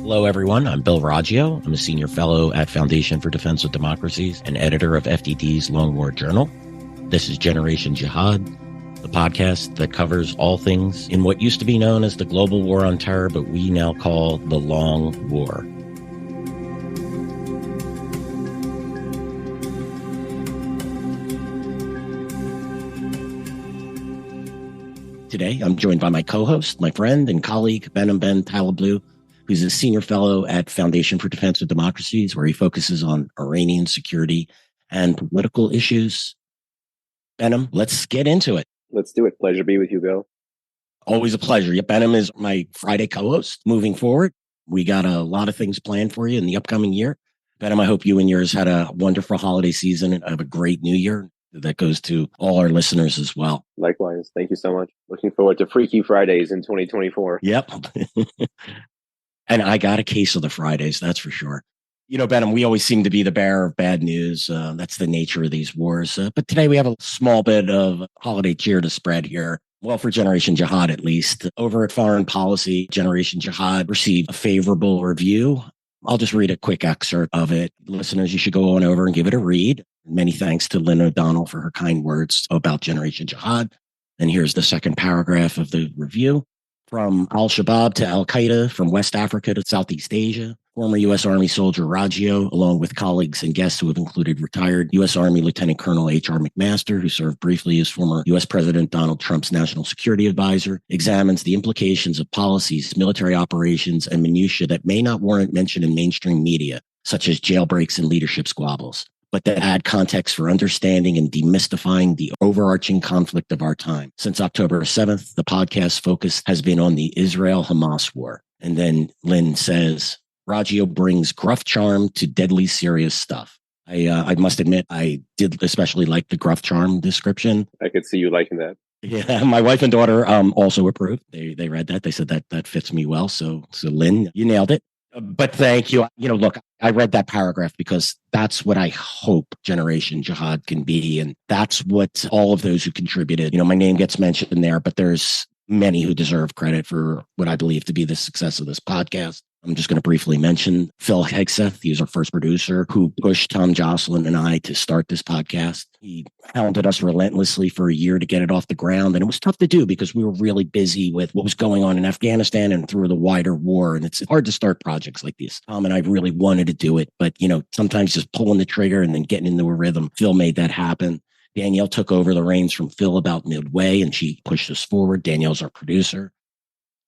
Hello, everyone. I'm Bill Raggio. I'm a senior fellow at Foundation for Defense of Democracies and editor of FDD's Long War Journal. This is Generation Jihad, the podcast that covers all things in what used to be known as the global war on terror, but we now call the Long War. Today, I'm joined by my co-host, my friend and colleague, Behnam Ben Talablu, who's a senior fellow at Foundation for Defense of Democracies, where he focuses on Iranian security and political issues. Behnam, let's get into it. Let's do it. Pleasure to be with you, Bill. Always a pleasure. Yeah, Behnam is my Friday co-host. Moving forward, we got a lot of things planned for you in the upcoming year. Behnam, I hope you and yours had a wonderful holiday season and have a great new year. That goes to all our listeners as well. Likewise. Thank you so much. Looking forward to Freaky Fridays in 2024. Yep. And I got a case of the Fridays, that's for sure. You know, Behnam, we always seem to be the bearer of bad news. That's the nature of these wars. But today we have a small bit of holiday cheer to spread here. Well, for Generation Jihad, at least. Over at Foreign Policy, Generation Jihad received a favorable review. I'll just read a quick excerpt of it. Listeners, you should go on over and give it a read. Many thanks to Lynn O'Donnell for her kind words about Generation Jihad. And here's the second paragraph of the review. From Al-Shabaab to Al-Qaeda, from West Africa to Southeast Asia, former U.S. Army soldier Raggio, along with colleagues and guests who have included retired U.S. Army Lieutenant Colonel H.R. McMaster, who served briefly as former U.S. President Donald Trump's national security advisor, examines the implications of policies, military operations, and minutiae that may not warrant mention in mainstream media, such as jailbreaks and leadership squabbles, but that add context for understanding and demystifying the overarching conflict of our time. Since October 7th, the podcast focus has been on the Israel-Hamas war. And then Lynn says, Raggio brings gruff charm to deadly serious stuff. I must admit, I did especially like the gruff charm description. I could see you liking that. Yeah, my wife and daughter also approved. They read that. They said that fits me well. So Lynn, you nailed it. But thank you. You know, look, I read that paragraph because that's what I hope Generation Jihad can be. And that's what all of those who contributed, you know, my name gets mentioned there, but there's many who deserve credit for what I believe to be the success of this podcast. I'm just going to briefly mention Phil Hegseth. He was our first producer who pushed Tom Jocelyn and I to start this podcast. He hounded us relentlessly for a year to get it off the ground. And it was tough to do because we were really busy with what was going on in Afghanistan and through the wider war. And it's hard to start projects like this. Tom and I really wanted to do it, but, you know, sometimes just pulling the trigger and then getting into a rhythm. Phil made that happen. Danielle took over the reins from Phil about midway and she pushed us forward. Danielle's our producer.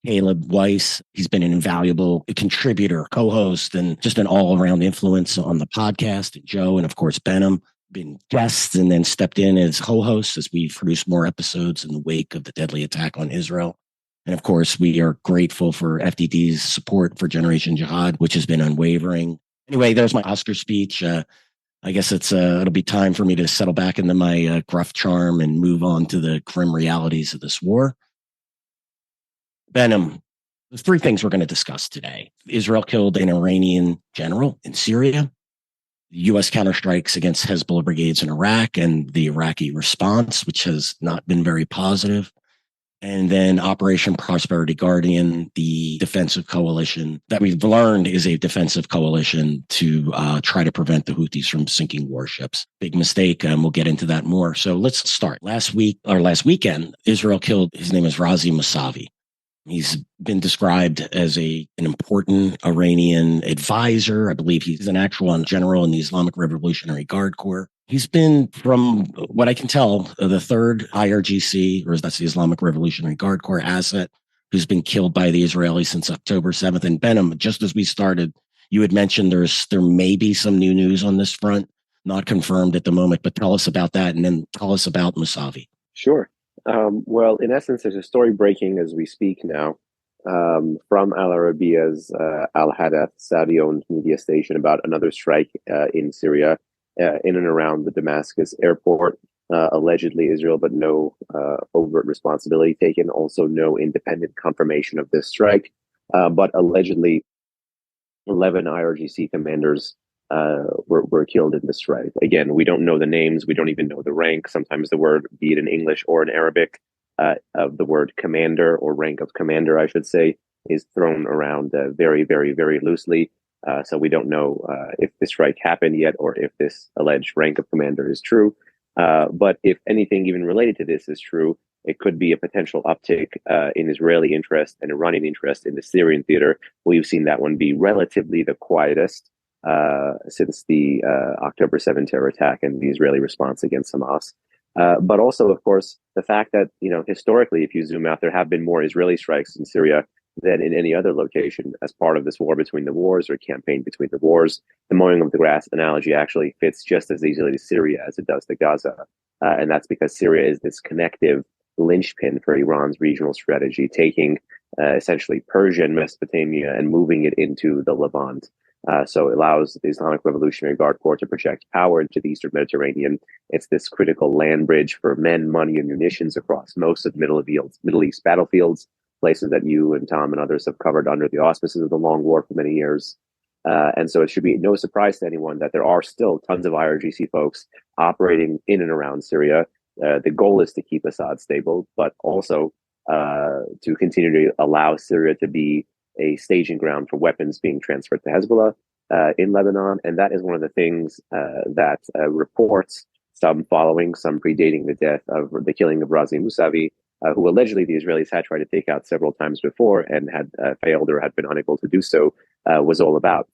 Caleb Weiss, he's been an invaluable contributor, co-host, and just an all-around influence on the podcast. Joe and, of course, Behnam been guests and then stepped in as co-hosts as we produce more episodes in the wake of the deadly attack on Israel. And, of course, we are grateful for FDD's support for Generation Jihad, which has been unwavering. Anyway, there's my Oscar speech. I guess it'll be time for me to settle back into my gruff charm and move on to the grim realities of this war. Behnam, there's three things we're going to discuss today. Israel killed an Iranian general in Syria, U.S. counterstrikes against Hezbollah Brigades in Iraq, and the Iraqi response, which has not been very positive. And then Operation Prosperity Guardian, the defensive coalition that we've learned is a defensive coalition to try to prevent the Houthis from sinking warships. Big mistake, and we'll get into that more. So let's start. Last weekend, Israel killed, his name is Razi Mousavi. He's been described as an important Iranian advisor. I believe he's an actual general in the Islamic Revolutionary Guard Corps. He's been, from what I can tell, the third IRGC, or that's the Islamic Revolutionary Guard Corps asset, who's been killed by the Israelis since October 7th. And Behnam, just as we started, you had mentioned there may be some new news on this front, not confirmed at the moment, but tell us about that and then tell us about Mousavi. Sure. Well, in essence, there's a story breaking as we speak now from Al Arabia's Al Hadath, Saudi-owned media station, about another strike in Syria, in and around the Damascus airport. Allegedly Israel, but no overt responsibility taken. Also, no independent confirmation of this strike, but allegedly 11 IRGC commanders were killed in the strike. Again, we don't know the names. We don't even know the rank. Sometimes the word, be it in English or in Arabic, of the word commander or rank of commander, I should say, is thrown around very, very, very loosely. So we don't know if this strike happened yet or if this alleged rank of commander is true. But if anything even related to this is true, it could be a potential uptick in Israeli interest and Iranian interest in the Syrian theater. We've seen that one be relatively the quietest since the October 7 terror attack and the Israeli response against Hamas. But also, of course, the fact that, historically, if you zoom out, there have been more Israeli strikes in Syria than in any other location as part of this war between the wars or campaign between the wars. The mowing of the grass analogy actually fits just as easily to Syria as it does to Gaza. And that's because Syria is this connective linchpin for Iran's regional strategy, taking essentially Persia and Mesopotamia and moving it into the Levant. So it allows the Islamic Revolutionary Guard Corps to project power into the Eastern Mediterranean. It's this critical land bridge for men, money, and munitions across most of the Middle East battlefields, places that you and Tom and others have covered under the auspices of the Long War for many years. And so it should be no surprise to anyone that there are still tons of IRGC folks operating in and around Syria. The goal is to keep Assad stable, but also to continue to allow Syria to be a staging ground for weapons being transferred to Hezbollah in Lebanon. And that is one of the things that reports, some following, some predating the death of the killing of Razi Mousavi, who allegedly the Israelis had tried to take out several times before and had failed or had been unable to do so, was all about.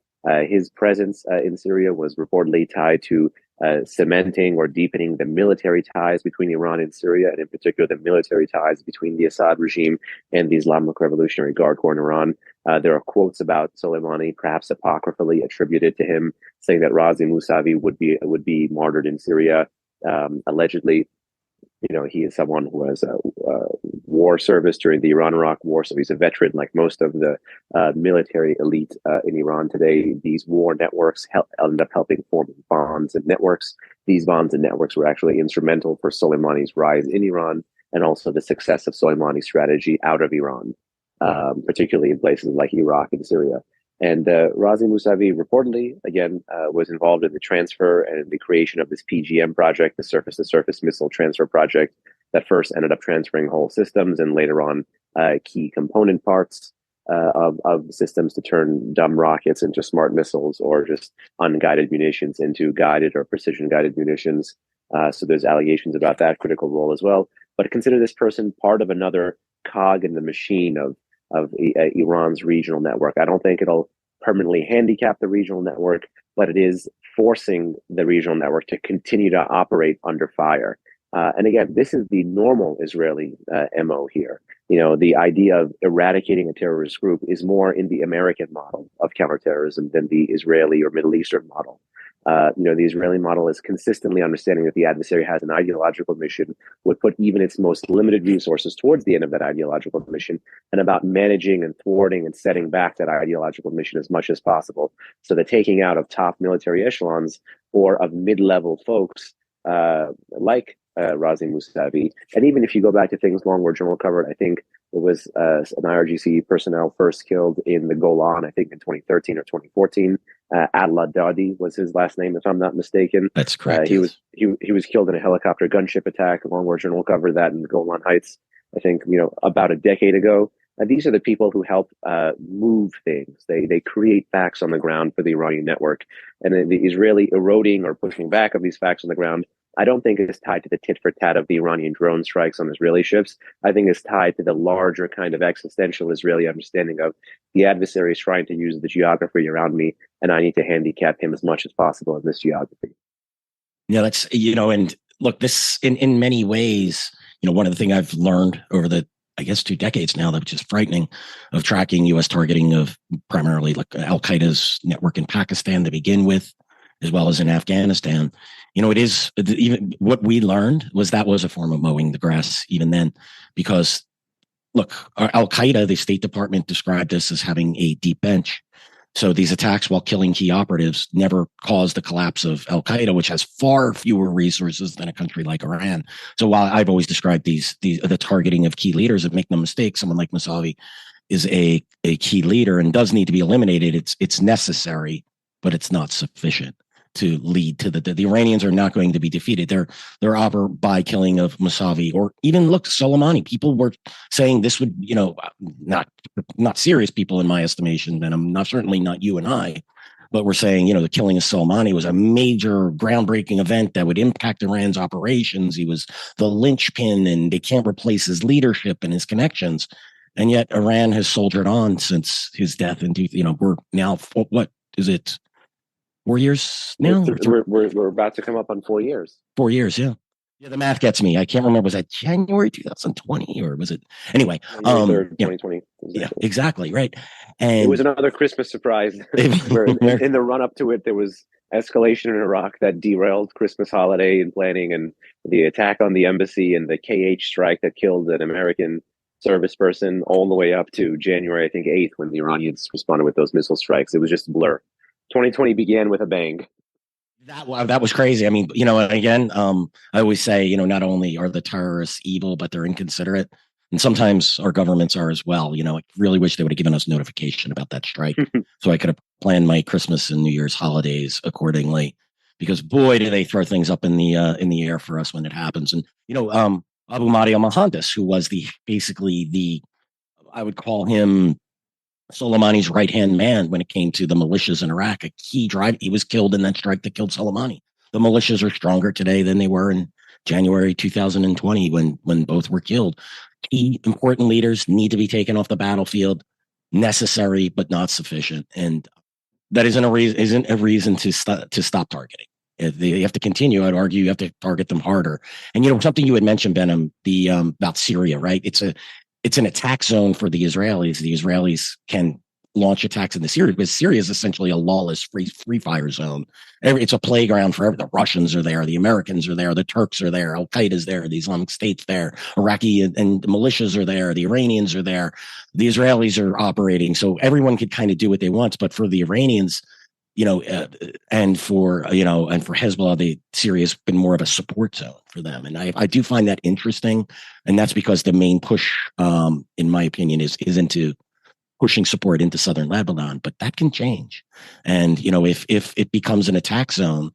His presence in Syria was reportedly tied to cementing or deepening the military ties between Iran and Syria, and in particular the military ties between the Assad regime and the Islamic Revolutionary Guard Corps in Iran. There are quotes about Soleimani, perhaps apocryphally attributed to him, saying that Razi Mousavi would be martyred in Syria. Allegedly, he is someone who has war service during the Iran-Iraq War, so he's a veteran, like most of the military elite in Iran today. These war networks end up helping form bonds and networks. These bonds and networks were actually instrumental for Soleimani's rise in Iran and also the success of Soleimani's strategy out of Iran, particularly in places like Iraq and Syria. And Razi Mousavi reportedly, again, was involved in the transfer and the creation of this PGM project, the surface-to-surface missile transfer project, that first ended up transferring whole systems and later on key component parts of systems to turn dumb rockets into smart missiles or just unguided munitions into guided or precision-guided munitions. So there's allegations about that critical role as well. But consider this person part of another cog in the machine of Iran's regional network. I don't think it'll permanently handicap the regional network, but it is forcing the regional network to continue to operate under fire. And again, this is the normal Israeli MO here. The idea of eradicating a terrorist group is more in the American model of counterterrorism than the Israeli or Middle Eastern model. The Israeli model is consistently understanding that the adversary has an ideological mission, would put even its most limited resources towards the end of that ideological mission, and about managing and thwarting and setting back that ideological mission as much as possible. So the taking out of top military echelons or of mid-level folks like Razi Mousavi. And even if you go back to things Long War Journal covered, I think it was an IRGC personnel first killed in the Golan, I think in 2013 or 2014. Adla Dadi was his last name, if I'm not mistaken. That's correct. He was killed in a helicopter gunship attack. Long War Journal covered that in the Golan Heights, I think, about a decade ago. These are the people who help move things. They create facts on the ground for the Iranian network. And the Israeli eroding or pushing back of these facts on the ground, I don't think it's tied to the tit for tat of the Iranian drone strikes on Israeli ships. I think it's tied to the larger kind of existential Israeli understanding of the adversary is trying to use the geography around me, and I need to handicap him as much as possible in this geography. Yeah, that's, and look, this in many ways, one of the things I've learned over the, I guess, 2 decades now, that's just frightening, of tracking U.S. targeting of primarily like Al-Qaeda's network in Pakistan to begin with, as well as in Afghanistan. It is, even what we learned was that was a form of mowing the grass even then, because look, Al-Qaeda, the State Department described this as having a deep bench. So these attacks, while killing key operatives, never caused the collapse of Al-Qaeda, which has far fewer resources than a country like Iran. So while I've always described the targeting of key leaders, and make no mistake, someone like Mousavi is a key leader and does need to be eliminated. It's necessary, but it's not sufficient. to lead to the Iranians are not going to be defeated. They're by killing of Mousavi, or even look, Soleimani. People were saying this would, not serious people in my estimation, and I'm not certainly not you and I, but we're saying, the killing of Soleimani was a major groundbreaking event that would impact Iran's operations. He was the linchpin, and they can't replace his leadership and his connections. And yet Iran has soldiered on since his death. And, we're now, what is it? 4 years now? We're about to come up on 4 years. 4 years, yeah. Yeah, the math gets me. I can't remember. Was that January 2020 or was it? Anyway. January 3rd, 2020. Yeah, exactly. Right. And it was another Christmas surprise where in the run up to it, there was escalation in Iraq that derailed Christmas holiday and planning, and the attack on the embassy and the KH strike that killed an American service person, all the way up to January, I think, 8th, when the Iranians responded with those missile strikes. It was just a blur. 2020 began with a bang. That was crazy. I mean, again, I always say, not only are the terrorists evil, but they're inconsiderate. And sometimes our governments are as well. I really wish they would have given us notification about that strike so I could have planned my Christmas and New Year's holidays accordingly. Because boy, do they throw things up in the air for us when it happens. And, Abu Mahdi al-Mohandes, who was I would call him Soleimani's right-hand man when it came to the militias in Iraq, a key driver. He was killed in that strike that killed Soleimani. The militias are stronger today than they were in January 2020 when both were killed. Key important leaders need to be taken off the battlefield. Necessary, but not sufficient. And that isn't a reason to stop targeting. They have to continue. I'd argue you have to target them harder. And, something you had mentioned, Behnam, about Syria, right? It's an attack zone for the Israelis. The Israelis can launch attacks into Syria, because Syria is essentially a lawless free fire zone. It's a playground for everything. The Russians are there, the Americans are there, the Turks are there, Al Qaeda's there, the Islamic State's there, Iraqi and militias are there, the Iranians are there, the Israelis are operating. So everyone could kind of do what they want. But for the Iranians, and for Hezbollah, Syria has been more of a support zone for them. And I do find that interesting. And that's because the main push, in my opinion, is into pushing support into southern Lebanon, but that can change. And, if it becomes an attack zone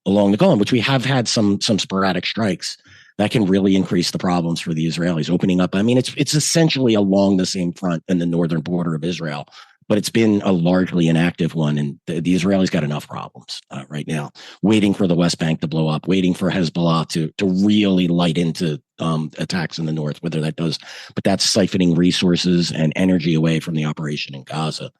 along the Golan, which we have had some sporadic strikes, that can really increase the problems for the Israelis opening up. I mean, it's essentially along the same front in the northern border of Israel, but it's been a largely inactive one. And the Israelis got enough problems right now, waiting for the West Bank to blow up, waiting for Hezbollah to really light into attacks in the north, whether that does, but that's siphoning resources and energy away from the operation in Gaza.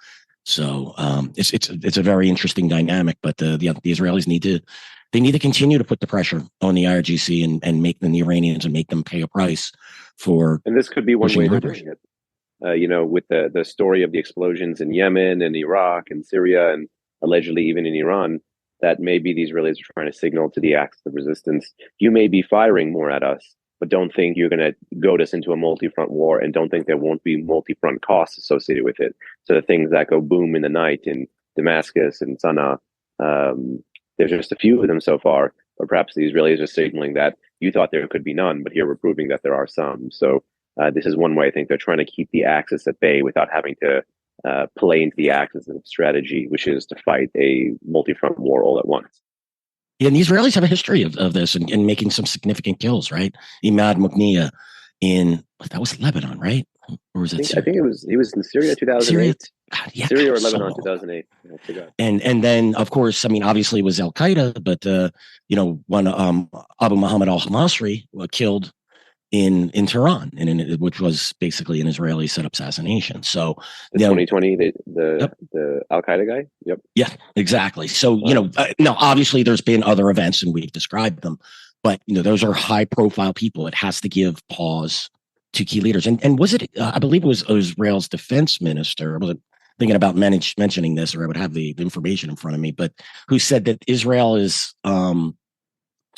So it's a very interesting dynamic, but the Israelis need to continue to put the pressure on the IRGC and make the Iranians and make them pay a price for. And this could be one way they're doing it. With the story of the explosions in Yemen and Iraq and Syria and allegedly even in Iran, that maybe the Israelis are trying to signal to the axis of resistance, you may be firing more at us, but don't think you're going to goad us into a multi-front war, and don't think there won't be multi-front costs associated with it. So the things that go boom in the night in Damascus and Sana'a, there's just a few of them so far, but perhaps the Israelis are signaling that you thought there could be none, but here we're proving that there are some. So this is one way I think they're trying to keep the Axis at bay without having to play into the Axis of strategy, which is to fight a multi-front war all at once. Yeah, and the Israelis have a history of this and making some significant kills, right? Imad Mughniya that was Lebanon, right? Or was it? I think he was in Syria 2008. Syria or Lebanon 2008. I forgot. And then of course, I mean, obviously it was Al Qaeda, but when Abu Muhammad al-Masri was killed in Tehran, which was basically an Israeli set up assassination. So the 2020, the Al Qaeda guy. Yep. Yeah, exactly. So now obviously there's been other events and we've described them, but those are high profile people. It has to give pause to key leaders. And was it? I believe it was Israel's defense minister. I wasn't thinking about mentioning this, or I would have the information in front of me, but who said that Israel is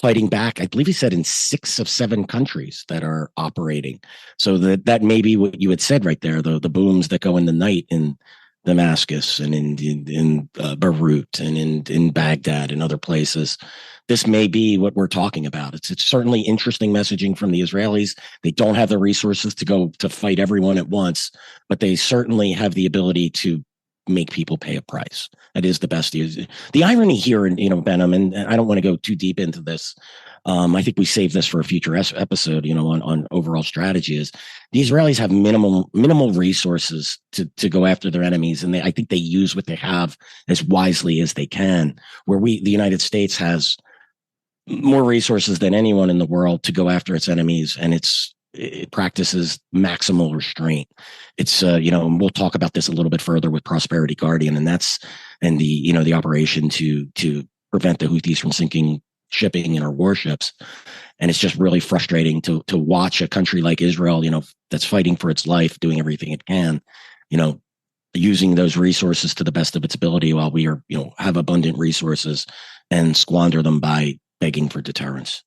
fighting back, I believe he said, in 6 of 7 countries that are operating. So that may be what you had said right there, the booms that go in the night in Damascus and in Beirut and in Baghdad and other places. This may be what we're talking about. It's certainly interesting messaging from the Israelis. They don't have the resources to go to fight everyone at once, but they certainly have the ability to make people pay a price. That is the best use. The irony here, in Behnam, and I don't want to go too deep into this. I think we save this for a future episode, on overall strategy. Is the Israelis have minimal resources to go after their enemies, and I think they use what they have as wisely as they can. Where the United States has more resources than anyone in the world to go after its enemies, and it practices maximal restraint. It's and we'll talk about this a little bit further with Prosperity Guardian, and the operation to prevent the Houthis from sinking shipping in our warships. And it's just really frustrating to watch a country like Israel, that's fighting for its life, doing everything it can, using those resources to the best of its ability while we are, have abundant resources, and squander them by begging for deterrence.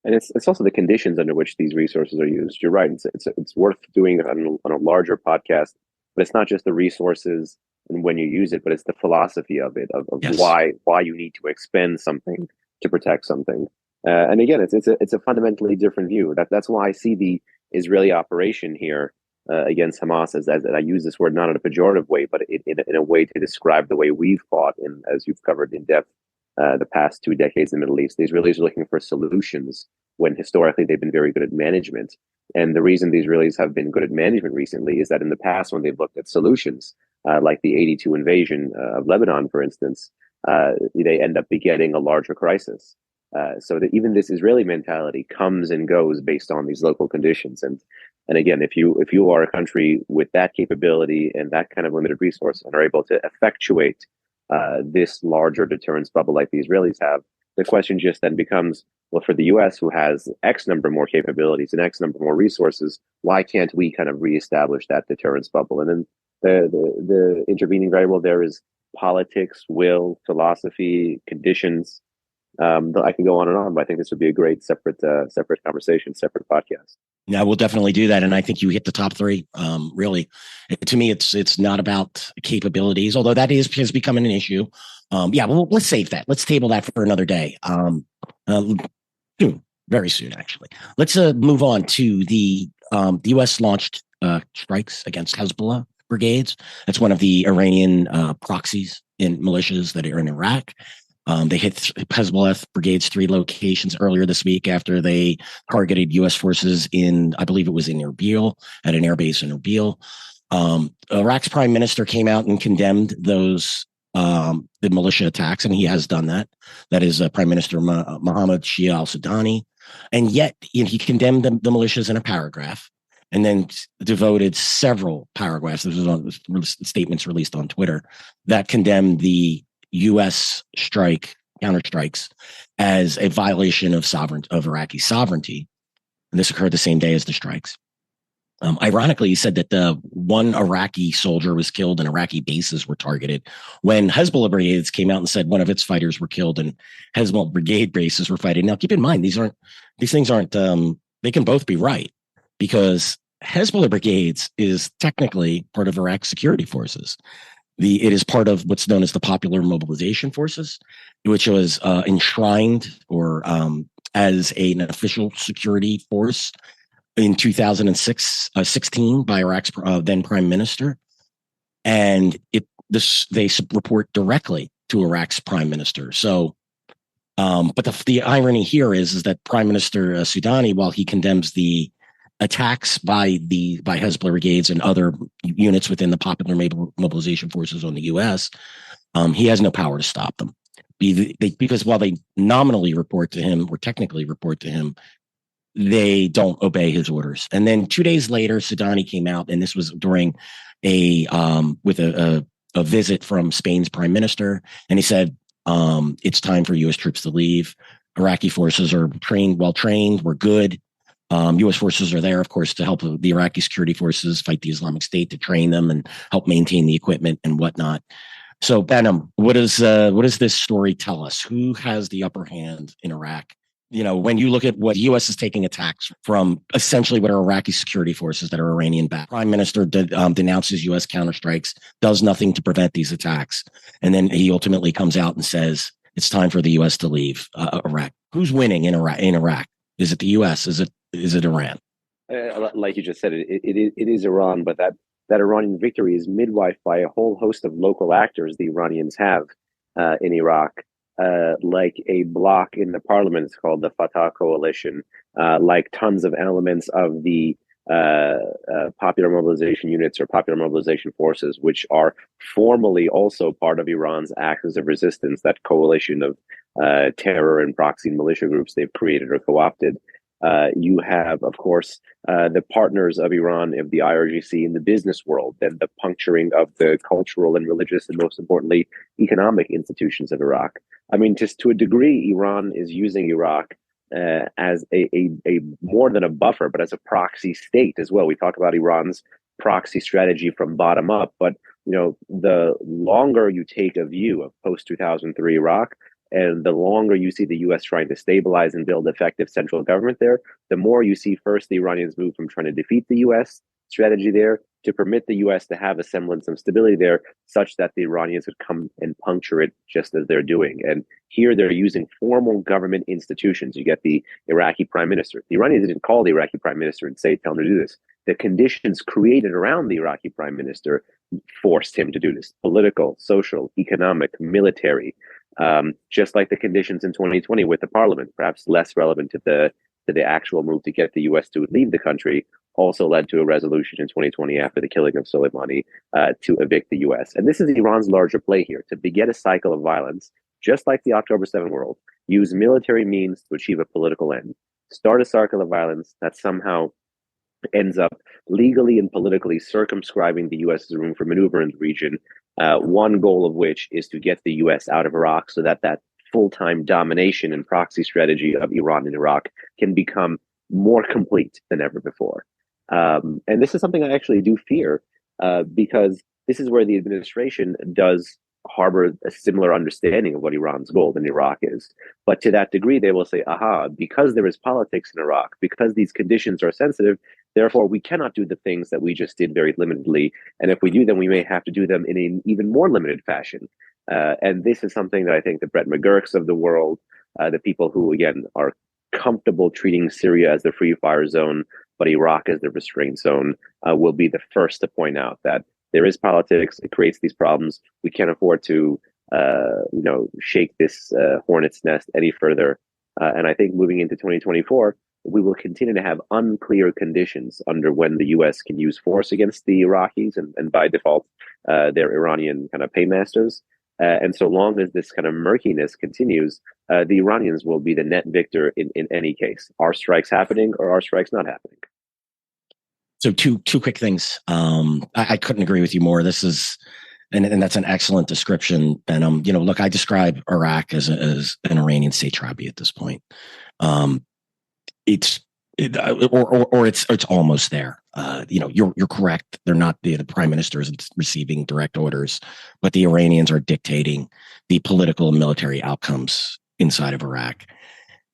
And it's also the conditions under which these resources are used. You're right. It's worth doing on a larger podcast, but it's not just the resources and when you use it, but it's the philosophy of it, of Yes. why you need to expend something to protect something. And again, it's a fundamentally different view. That's why I see the Israeli operation here against Hamas as I use this word not in a pejorative way, but in a way to describe the way we've fought, as you've covered in depth, the past 2 decades in the Middle East. The Israelis are looking for solutions when historically they've been very good at management. And the reason the Israelis have been good at management recently is that in the past, when they've looked at solutions, like the 82 invasion of Lebanon, for instance, they end up begetting a larger crisis. So that even this Israeli mentality comes and goes based on these local conditions. And again, if you are a country with that capability and that kind of limited resource and are able to effectuate this larger deterrence bubble like the Israelis have, the question just then becomes, well, for the U.S., who has X number more capabilities and X number more resources, why can't we kind of reestablish that deterrence bubble? And then the intervening variable there is politics, will, philosophy, conditions. I can go on, but I think this would be a great separate conversation, separate podcast. Yeah, we'll definitely do that. And I think you hit the top 3. Really, to me, it's not about capabilities, although that has become an issue. Well, let's save that. Let's table that for another day. Soon, very soon, actually. Let's move on to the U.S. launched strikes against Hezbollah Brigades. That's one of the Iranian proxies in militias that are in Iraq. They hit Hezbollah Brigades 3 locations earlier this week after they targeted U.S. forces I believe it was in Erbil, at an airbase in Erbil. Iraq's prime minister came out and condemned those the militia attacks, and he has done that. That is Prime Minister Mohammed Shia al-Sudani. And yet he condemned the militias in a paragraph, and then devoted several paragraphs. This was on statements released on Twitter that condemned the U.S. counterstrikes as a violation of Iraqi sovereignty. And this occurred the same day as the strikes. Ironically, he said that one Iraqi soldier was killed and Iraqi bases were targeted, when Hezbollah Brigades came out and said one of its fighters were killed and Hezbollah Brigade bases were fighting. Now, keep in mind, these things aren't, they can both be right, because Hezbollah Brigades is technically part of Iraq's security forces. It is part of what's known as the Popular Mobilization Forces, which was enshrined or as an official security force in 2016 by Iraq's then prime minister, and they report directly to Iraq's prime minister. So, but the irony here is that Prime Minister Sudani, while he condemns the attacks by Hezbollah Brigades and other units within the Popular Mobilization Forces on the U.S., he has no power to stop them, because while they nominally report to him or technically report to him, they don't obey his orders. And then 2 days later, Sudani came out, and this was during with a visit from Spain's prime minister, and he said, it's time for U.S. troops to leave. Iraqi forces are well trained. We're good. U.S. forces are there, of course, to help the Iraqi security forces fight the Islamic State, to train them and help maintain the equipment and whatnot. So, Behnam, what does this story tell us? Who has the upper hand in Iraq? When you look at what the U.S. is taking attacks from, essentially what are Iraqi security forces that are Iranian-backed. Prime Minister denounces U.S. counterstrikes, does nothing to prevent these attacks, and then he ultimately comes out and says it's time for the U.S. to leave Iraq. Who's winning in Iraq? Is it the U.S.? Is it Iran? Like you just said, it is Iran, but that that Iranian victory is midwifed by a whole host of local actors the Iranians have in Iraq, like a bloc in the parliament called the Fatah Coalition, like tons of elements of the popular mobilization units or popular mobilization forces, which are formally also part of Iran's axis of resistance, that coalition of terror and proxy and militia groups they've created or co-opted. You have, of course, the partners of Iran, of the IRGC in the business world, then the puncturing of the cultural and religious and, most importantly, economic institutions of Iraq. I mean, just to a degree, Iran is using Iraq as a more than a buffer, but as a proxy state as well. We talk about Iran's proxy strategy from bottom up, but the longer you take a view of post 2003 Iraq, and the longer you see the U.S. trying to stabilize and build effective central government there, the more you see first the Iranians move from trying to defeat the U.S. strategy there to permit the U.S. to have a semblance of stability there, such that the Iranians would come and puncture it just as they're doing. And here they're using formal government institutions. You get the Iraqi prime minister. The Iranians didn't call the Iraqi prime minister and say, tell him to do this. The conditions created around the Iraqi prime minister forced him to do this: political, social, economic, military. Just like the conditions in 2020 with the parliament, perhaps less relevant to the actual move to get the U.S. to leave the country, also led to a resolution in 2020 after the killing of Soleimani to evict the U.S. And this is Iran's larger play here, to beget a cycle of violence, just like the October 7 world, use military means to achieve a political end, start a cycle of violence that somehow ends up legally and politically circumscribing the U.S.'s room for maneuver in the region, one goal of which is to get the U.S. out of Iraq so that full-time domination and proxy strategy of Iran in Iraq can become more complete than ever before. And this is something I actually do fear, because this is where the administration does harbor a similar understanding of what Iran's goal in Iraq is. But to that degree, they will say, aha, because there is politics in Iraq, because these conditions are sensitive, therefore we cannot do the things that we just did very limitedly. And if we do them, we may have to do them in an even more limited fashion. And this is something that I think the Brett McGurks of the world, the people who, again, are comfortable treating Syria as the free fire zone, but Iraq as the restraint zone, will be the first to point out that there is politics. It creates these problems. We can't afford to, shake this hornet's nest any further. And I think moving into 2024, we will continue to have unclear conditions under when the U.S. can use force against the Iraqis and by default, their Iranian kind of paymasters. And so long as this kind of murkiness continues, the Iranians will be the net victor in any case. Are strikes happening or are strikes not happening? So two quick things. I couldn't agree with you more. This is, and that's an excellent description. And look, I describe Iraq as an Iranian satrapy at this point. It's almost there. You're correct. They're not the prime minister isn't receiving direct orders, but the Iranians are dictating the political and military outcomes inside of Iraq.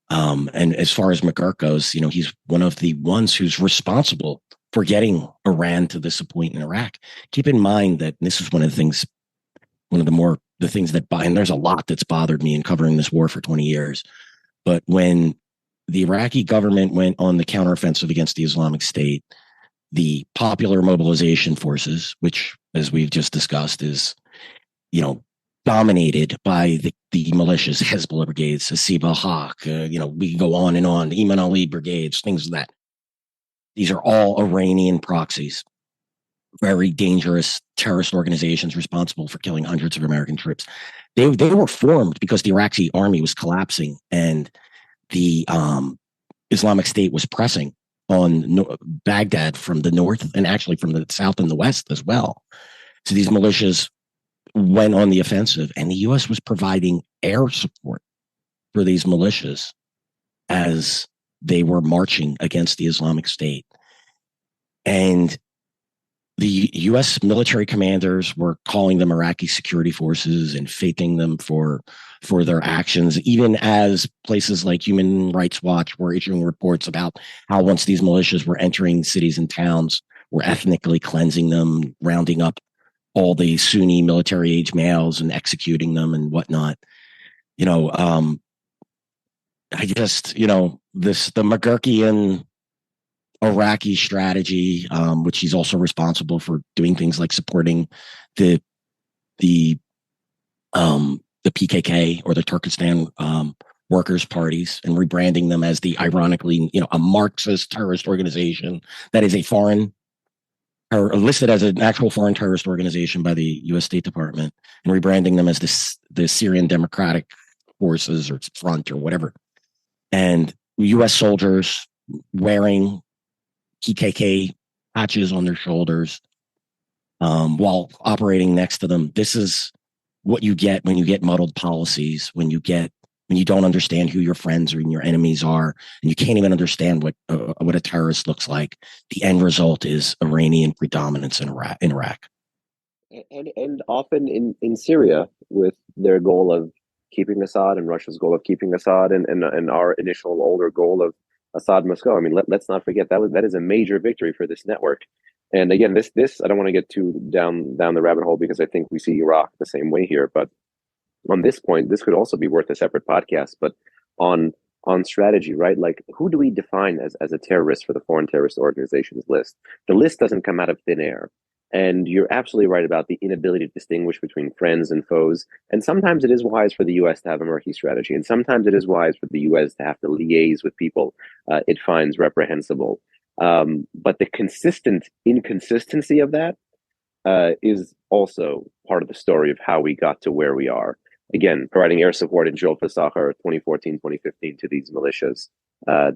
And as far as McGurk goes, he's one of the ones who's responsible for getting Iran to this point in Iraq. Keep in mind that this is one of the things that, and there's a lot that's bothered me in covering this war for 20 years. But when the Iraqi government went on the counteroffensive against the Islamic State, the popular mobilization forces, which, as we've just discussed, is, dominated by the militias, Hezbollah Brigades, Asiba Haq, we can go on and on, the Iman Ali Brigades, things like that. These are all Iranian proxies, very dangerous terrorist organizations responsible for killing hundreds of American troops. They were formed because the Iraqi army was collapsing and the Islamic State was pressing on Baghdad from the north and actually from the south and the west as well. So these militias went on the offensive, and the U.S. was providing air support for these militias as they were marching against the Islamic State. And the U.S. military commanders were calling them Iraqi security forces and faking them for their actions, even as places like Human Rights Watch were issuing reports about how once these militias were entering cities and towns, were ethnically cleansing them, rounding up all the Sunni military-age males and executing them and whatnot. I just, the McGurkian Iraqi strategy, which he's also responsible for doing things like supporting the the the PKK or the Turkestan workers' parties and rebranding them as the ironically, a Marxist terrorist organization that is a foreign or listed as an actual foreign terrorist organization by the U.S. State Department, and rebranding them as the Syrian Democratic Forces or Front or whatever. And U.S. soldiers wearing PKK patches on their shoulders while operating next to them. This is what you get when you get muddled policies, when you don't understand who your friends or your enemies are, and you can't even understand what a terrorist looks like. The end result is Iranian predominance in Iraq. And often in Syria, with their goal of keeping Assad and Russia's goal of keeping Assad, and our initial older goal of Assad must go. I mean, let's not forget that is a major victory for this network. And again, this I don't want to get too down the rabbit hole, because I think we see Iraq the same way here. But on this point, this could also be worth a separate podcast. But on strategy, right? Like, who do we define as a terrorist for the foreign terrorist organizations list? The list doesn't come out of thin air. And you're absolutely right about the inability to distinguish between friends and foes. And sometimes it is wise for the U.S. to have a murky strategy. And sometimes it is wise for the U.S. to have to liaise with people it finds reprehensible. But the consistent inconsistency of that is also part of the story of how we got to where we are. Again, providing air support in Jolfa Sahar 2014, 2015 to these militias.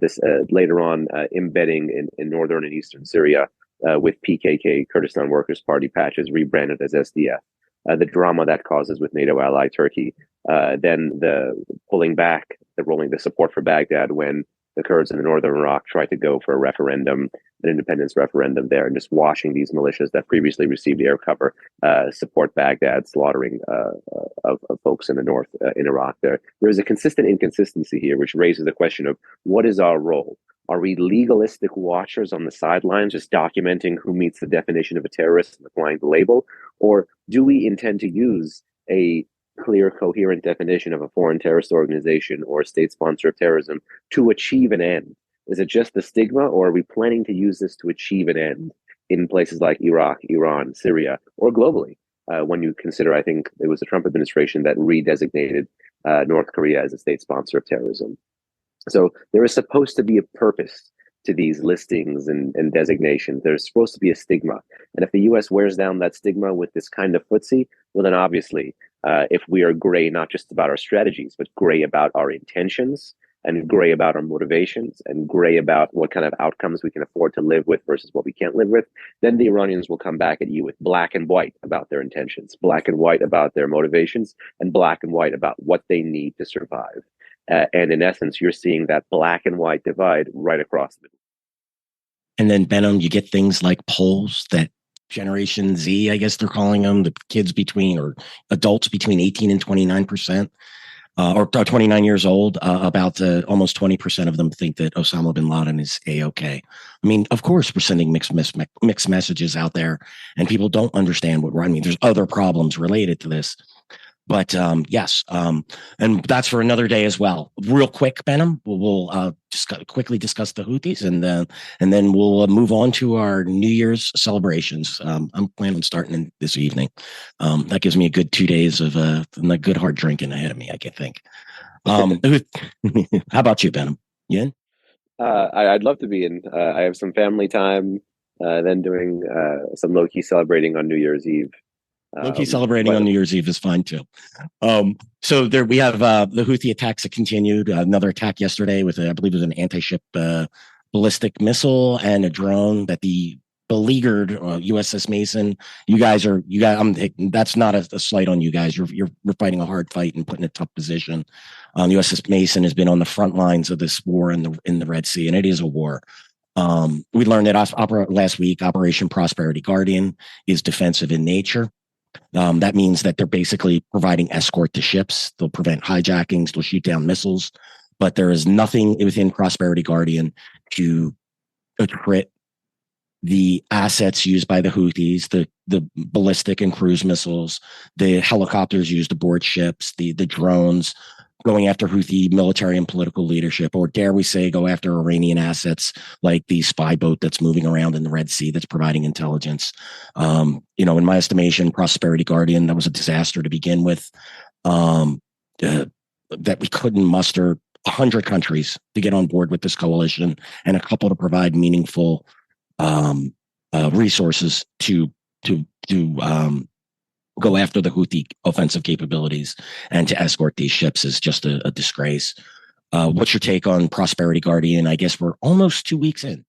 This later on embedding in northern and eastern Syria with PKK, Kurdistan Workers' Party patches rebranded as SDF. The drama that causes with NATO ally Turkey. Then the pulling back, the support for Baghdad when the Kurds in the northern Iraq tried to go for a referendum, an independence referendum there, and just washing these militias that previously received air cover support Baghdad, slaughtering of folks in the north in Iraq. There's a consistent inconsistency here, which raises the question of what is our role? Are we legalistic watchers on the sidelines, just documenting who meets the definition of a terrorist and applying the label? Or do we intend to use a clear, coherent definition of a foreign terrorist organization or a state sponsor of terrorism to achieve an end? Is it just the stigma, or are we planning to use this to achieve an end in places like Iraq, Iran, Syria, or globally? When you consider, I think it was the Trump administration that redesignated North Korea as a state sponsor of terrorism. So there is supposed to be a purpose to these listings and designations. There's supposed to be a stigma. And if the U.S. wears down that stigma with this kind of footsie, well, then obviously, if we are gray, not just about our strategies, but gray about our intentions, and gray about our motivations, and gray about what kind of outcomes we can afford to live with versus what we can't live with, then the Iranians will come back at you with black and white about their intentions, black and white about their motivations, and black and white about what they need to survive. And in essence, you're seeing that black and white divide right across the middle. And then, Behnam, you get things like polls that Generation Z, I guess they're calling them, the kids or adults between 18 and 29%, or 29 years old, about almost 20% of them think that Osama bin Laden is A-OK. I mean, of course, we're sending mixed messages out there, and people don't understand what I mean. There's other problems related to this. But yes, and that's for another day as well. Real quick, Behnam, we'll just quickly discuss the Houthis, and then we'll move on to our New Year's celebrations. I'm planning on starting this evening. That gives me a good 2 days of a good hard drinking ahead of me, I can think. How about you, Behnam? You in? I'd love to be in. I have some family time, then doing some low-key celebrating on New Year's Eve. Low-key celebrating on New Year's Eve is fine too. So there we have the Houthi attacks that continued. Another attack yesterday with I believe it was an anti-ship ballistic missile and a drone that the beleaguered USS Mason. You guys. That's not a slight on you guys. You're fighting a hard fight and putting a tough position. USS Mason has been on the front lines of this war in the Red Sea, and it is a war. We learned that last week. Operation Prosperity Guardian is defensive in nature. That means that they're basically providing escort to ships. They'll prevent hijackings. They'll shoot down missiles. But there is nothing within Prosperity Guardian to attrit the assets used by the Houthis, the ballistic and cruise missiles, the helicopters used aboard ships, the drones, going after Houthi military and political leadership, or dare we say, go after Iranian assets like the spy boat that's moving around in the Red Sea that's providing intelligence. In my estimation, Prosperity Guardian, that was a disaster to begin with. That we couldn't muster 100 countries to get on board with this coalition and a couple to provide meaningful resources to go after the Houthi offensive capabilities and to escort these ships is just a disgrace. What's your take on Prosperity Guardian? I guess we're almost 2 weeks in.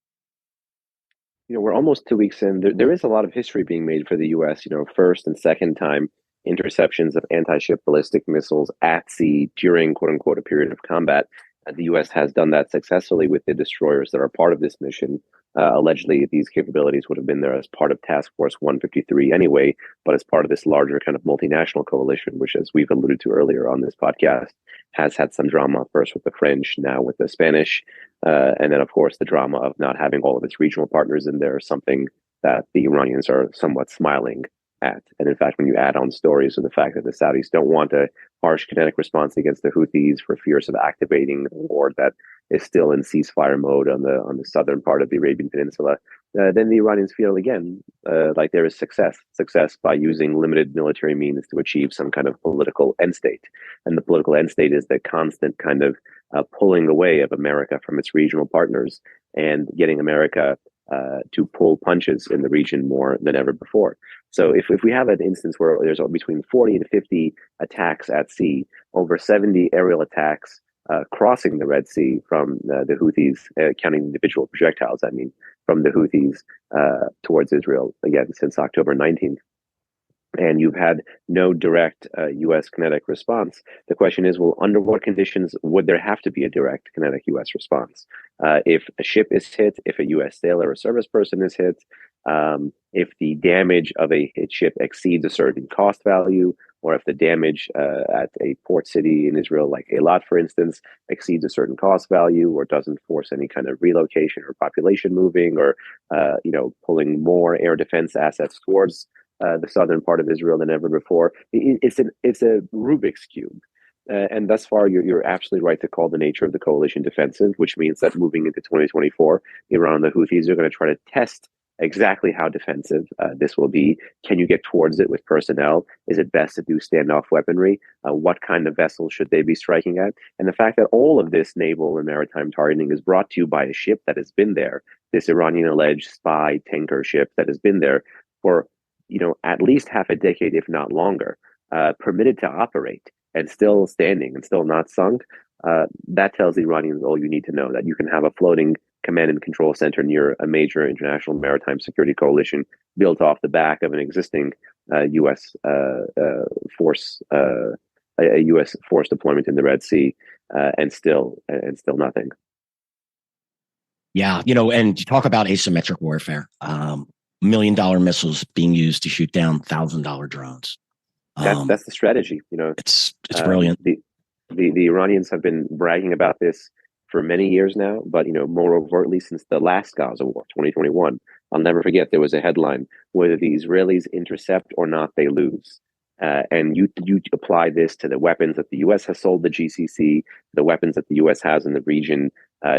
We're almost 2 weeks in. There is a lot of history being made for the U.S. First and second time interceptions of anti-ship ballistic missiles at sea during "quote unquote" a period of combat. The U.S. has done that successfully with the destroyers that are part of this mission. Allegedly, these capabilities would have been there as part of Task Force 153 anyway, but as part of this larger kind of multinational coalition, which, as we've alluded to earlier on this podcast, has had some drama, first with the French, now with the Spanish, and then, of course, the drama of not having all of its regional partners in there, something that the Iranians are somewhat smiling at. And in fact, when you add on stories of the fact that the Saudis don't want a harsh kinetic response against the Houthis for fears of activating a war that is still in ceasefire mode on the southern part of the Arabian Peninsula, then the Iranians feel again like there is success by using limited military means to achieve some kind of political end state. And the political end state is the constant kind of pulling away of America from its regional partners and getting America to pull punches in the region more than ever before. So if we have an instance where there's between 40 and 50 attacks at sea, over 70 aerial attacks crossing the Red Sea from the Houthis, counting individual projectiles, I mean, from the Houthis towards Israel, again, since October 19th, and you've had no direct U.S. kinetic response, the question is, well, under what conditions would there have to be a direct kinetic U.S. response? If a ship is hit, if a U.S. sailor or service person is hit, if the damage of a hit ship exceeds a certain cost value, or if the damage at a port city in Israel, like Eilat, for instance, exceeds a certain cost value, or doesn't force any kind of relocation or population moving, or pulling more air defense assets towards the southern part of Israel than ever before. It's a Rubik's cube. And thus far, you're absolutely right to call the nature of the coalition defensive, which means that moving into 2024, Iran and the Houthis are going to try to test exactly how defensive this will be. Can you get towards it with personnel? Is it best to do standoff weaponry? What kind of vessels should they be striking at? And the fact that all of this naval and maritime targeting is brought to you by a ship that has been there, this Iranian alleged spy tanker ship that has been there for at least half a decade, if not longer, permitted to operate and still standing and still not sunk, that tells the Iranians all you need to know, that you can have a floating command and control center near a major international maritime security coalition built off the back of an existing U.S. Force, a U.S. force deployment in the Red Sea, and still nothing. Yeah, and you talk about asymmetric warfare. $1 million missiles being used to shoot down $1,000 drones. That's the strategy. It's brilliant. The Iranians have been bragging about this for many years now, but more overtly since the last Gaza War, 2021. I'll never forget, there was a headline: whether the Israelis intercept or not, they lose. And you apply this to the weapons that the U.S. has sold the GCC, the weapons that the U.S. has in the region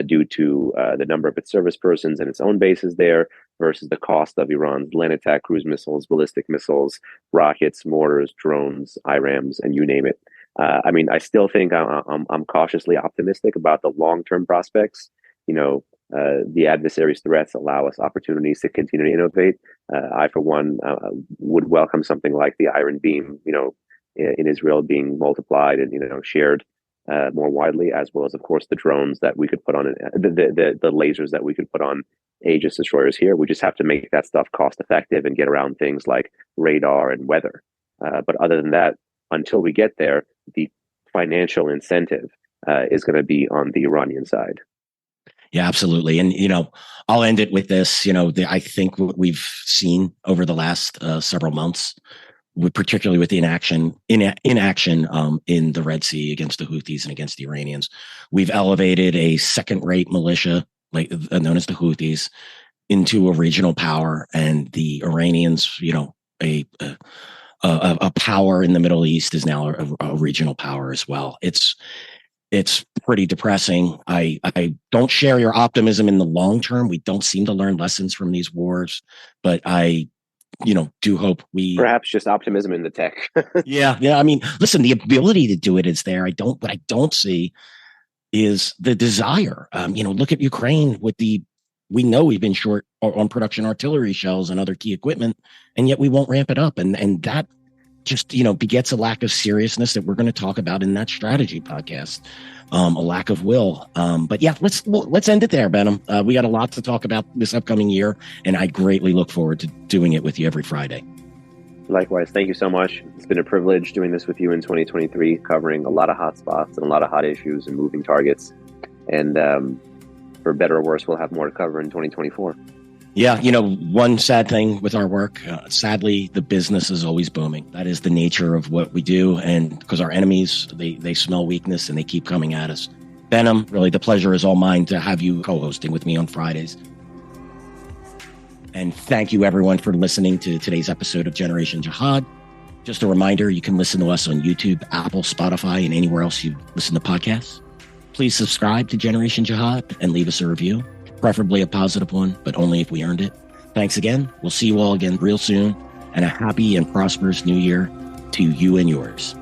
due to the number of its service persons and its own bases there, versus the cost of Iran's land attack cruise missiles, ballistic missiles, rockets, mortars, drones, IRAMs, and you name it. I still think I'm cautiously optimistic about the long-term prospects. The adversary's threats allow us opportunities to continue to innovate. I, for one, would welcome something like the Iron Beam, in Israel being multiplied and shared more widely, as well as, of course, the drones that we could put on, the lasers that we could put on Aegis destroyers here. We just have to make that stuff cost effective and get around things like radar and weather. But other than that, until we get there, the financial incentive is going to be on the Iranian side. Yeah, absolutely. And, I'll end it with this. I think what we've seen over the last several months, particularly with inaction in the Red Sea against the Houthis and against the Iranians, we've elevated a second-rate militia, like known as the Houthis, into a regional power, and the Iranians, a power in the Middle East is now a regional power as well. It's It's pretty depressing. I don't share your optimism in the long term. We don't seem to learn lessons from these wars, but I, do hope we perhaps just optimism in the tech. yeah. I mean, listen, the ability to do it is there. What I don't see is the desire. Look at Ukraine we know we've been short on production artillery shells and other key equipment, and yet we won't ramp it up. And that just, begets a lack of seriousness that we're going to talk about in that strategy podcast. A lack of will. But yeah, let's end it there, Behnam. We got a lot to talk about this upcoming year, and I greatly look forward to doing it with you every Friday. Likewise. Thank you so much. It's been a privilege doing this with you in 2023, covering a lot of hot spots and a lot of hot issues and moving targets. And for better or worse, we'll have more to cover in 2024. Yeah, one sad thing with our work, sadly, the business is always booming. That is the nature of what we do. And because our enemies, they smell weakness and they keep coming at us. Behnam, really, the pleasure is all mine to have you co-hosting with me on Fridays. And thank you, everyone, for listening to today's episode of Generation Jihad. Just a reminder, you can listen to us on YouTube, Apple, Spotify, and anywhere else you listen to podcasts. Please subscribe to Generation Jihad and leave us a review. Preferably a positive one, but only if we earned it. Thanks again. We'll see you all again real soon, and a happy and prosperous new year to you and yours.